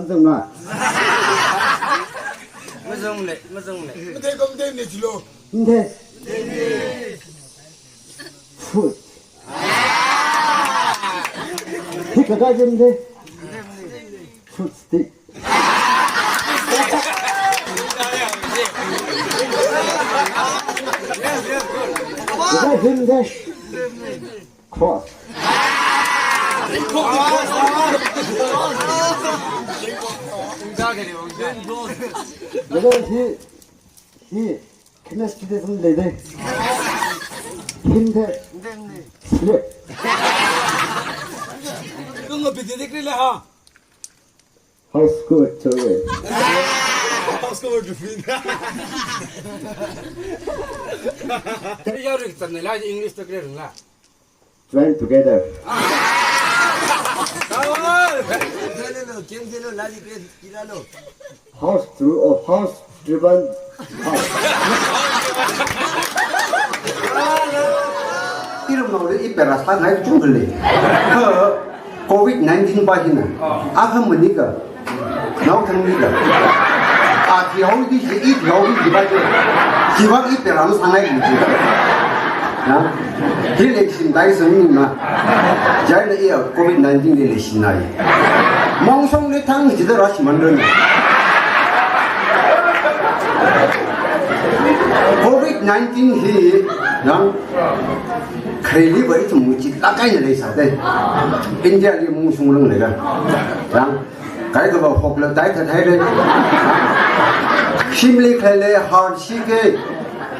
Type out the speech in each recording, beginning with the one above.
文正嘛。没中嘞。不太公对你去喽。今天。food。这个干什么的 ？food stick。这个什么的 ？cross。这个是chemistry的什么来的？힌트 슬립 그거 비디디 그래 하 하우스코어 저게 하우스코어 주핀다 यार कितने लाज इंग्लिश तो क्लियर ना join together house through or house driven 이름 나오래 이빼라 상하이 중글리 그 covid19 바히나 아함으니까 나오탕니까 아 겨울이 이 겨울이 기바지 기박 이빼라는 상하이 무지 야 딜렉신 다이성이나 자이나 이 covid19 딜렉신나이 멍송리 탕 지대로 하시면 되네 covid19 히 양 크레리 버리 좀 무지 따까이 내사대 인디아리 뭉숭릉 내가 양 가이가 뭐 혹을 다이터 타이레 심리 클레 하르시게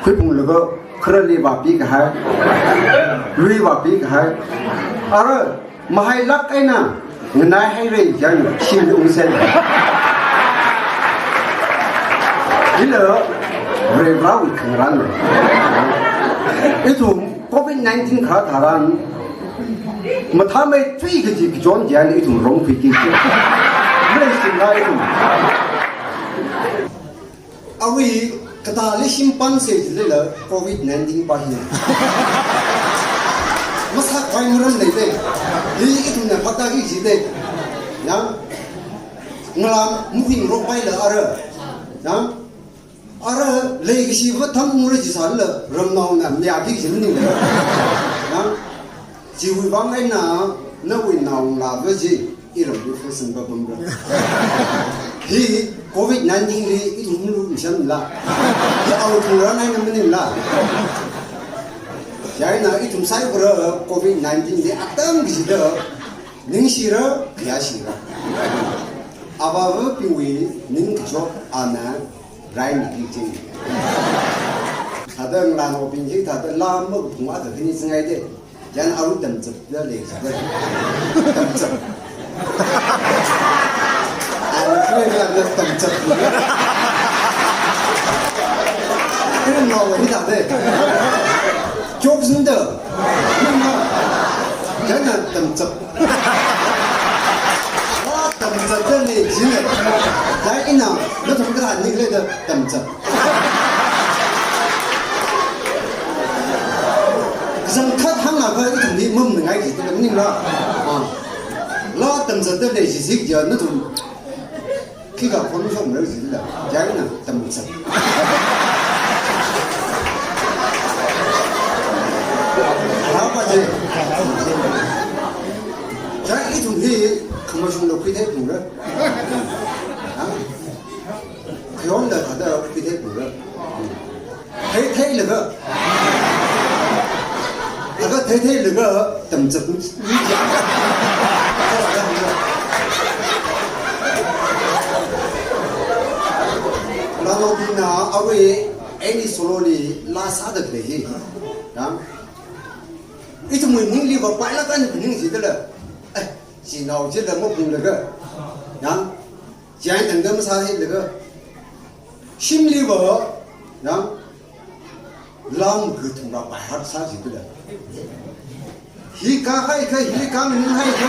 퀴풍르거 크럴리 바비가 하 루이 바비가 하 아르 마하이 락까이나 나이 하이레 양 심리 웅셀 일러 브레브라위 큰라네 이tum covid19 khá thà ran mà thà mấy truy cái gì cái chốn gì anh itum rong phi kia mấy xin lại itum awi kata le simpan se le la covid19 pa hi masa kwai muran nei de li itum na phata gi ji de ya ngala muhin ro pai la ara ya ara legi si va tham mure ji sal la ram nau na mya ki jin ni la na ji wi wang ai na na wi nau la ve ji i ram du fu sin ba bam ba hi covid19 li i tu mu lu shan la ya au tu ra nai na min la ya na i tum sai bra covid19 li atam gi da ning si ra ya si ra aba ve pi wi ning jo ana rai ni ki 다들 라노 빈지 다들 라모 동화도 그니 생각해 돼. jan aru dam접 더 레지. dam접. 안 그래야 dam접. 그런 거 우리 다들 좁은데 뭔가 jangan dam접. dam접들이 지네. 나 이나 너 정말 안 그래도 dam접. rằng khát hăng là cái thằng đi mâm người ngay thì tôi nhưng lo tầm giờ tới đây chỉ giờ nó thùng khi gặp con không nữa gì là cái là tầm giờ đó bao giờ cái ít thùng đi không có dùng được quy thế đủ nữa cái đó là thật là quy thế đủ nữa thế là cơ cái thế là cái tầm dập là nó đi nào ở đây anh solo đi la sát được đấy gì đó ít chúng mình những lý vào bãi là cái những gì đó là chỉ nào chỉ là một vùng là cái đó chỉ anh thằng đó mới sao hết là cái 심 lý vào đó làm cái thằng nào bãi hát sao gì đó là hi cá hay cái hi cá mình hay cái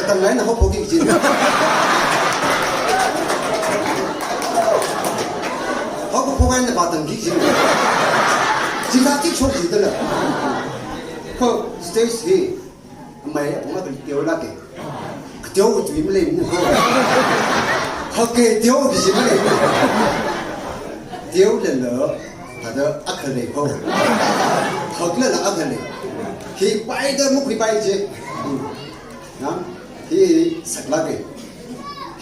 tầng này là họ phổ biến gì họ có phổ biến là ba tầng gì 지가 찍 소리들라. 그 스테이지 mày cũng là cái điều là cái điều tụi mình lên nữa học cái điều gì mà lên điều là lỡ là đó ác này không học là ác này khi bay đó muốn khi bay chứ đó thì sạch là cái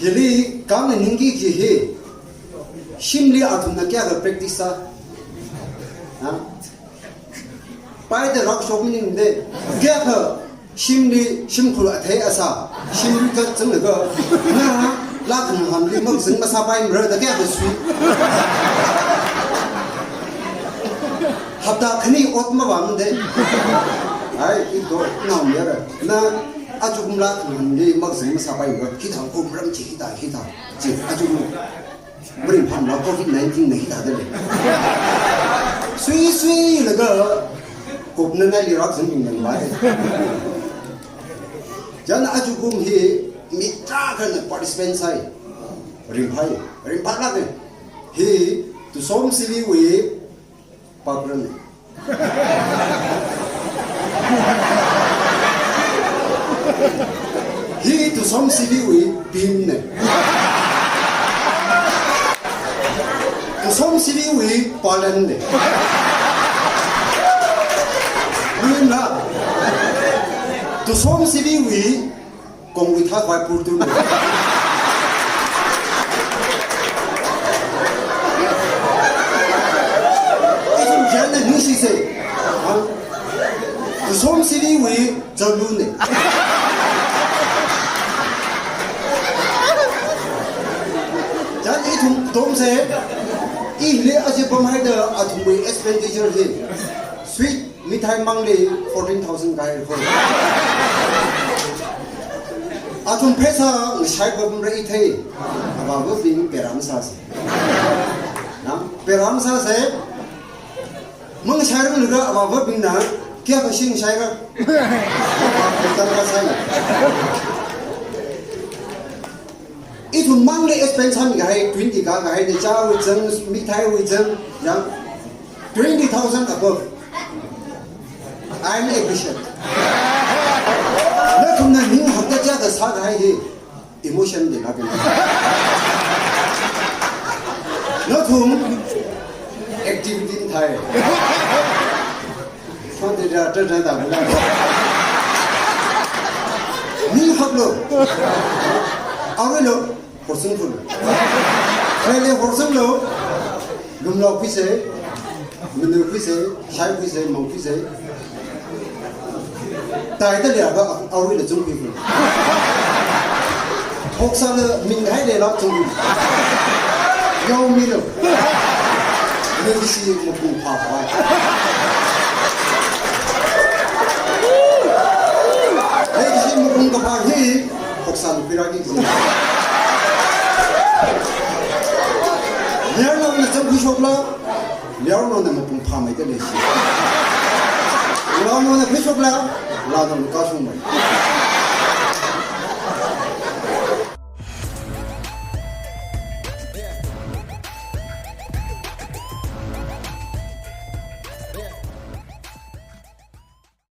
thì đi cái này những cái gì thì sim lý ảo thuật là cái practice đó bay đó rock show mình đấy cái 심리 심쿨 대아사 심리가 정말 나 라큰 함리 뭐 정말 사바이 뭐다 게도 수 합다 그니 옷만 왔는데 아이 이거 나오면은 나 아주 라큰 함리 뭐 정말 사바이 뭐 기타 고브람 지기다 기타 지 아주 우리 밤나 covid19 내기다들 수이 그거 곱는 날이 락 생기는 거야 jan aju gum hi mitra kan participant sai rimphai la ke hi tu som sivi we pakran hi tu som sivi we pin ne tu som sivi we palan ne na tu som sivi wi kong wi tha kwai pur tu isum jan na ni si se tu som sivi wi jalu ne jan itum dom se i le aje bom hai da atum wi expenditure he sweet mithai mangli 14,000 kai ko atum pesa shai bom rei the aba bo bin peram sa se na peram sa se mong shai ru ga aba bo bin na kya ka sing shai ga ta ka sai itum mangli expense ham ga hai 20 ga hai de cha wi jang mithai wi jang yang 20,000 above I'm efficient. 나 그날 님 학자가 사가해 emotion 데 나게. 너 좀 activity 타해. 저들아 저러다 몰라. 님 학로. 아वे로 호승풀. 그래 호승로 lumlo pise menu pise sai pise mong pise tai ta le ga awi le chung pi hok sa le min hai le lo chung yau mi lo le si mo pu pa pa le si mo pu ka pa hi hok sa lu pi ra ki Liao nó là trong khi shop la, liao nó là một vùng phàm ấy cái này. Liao nó là khi shop la, là nó cao xuống rồi.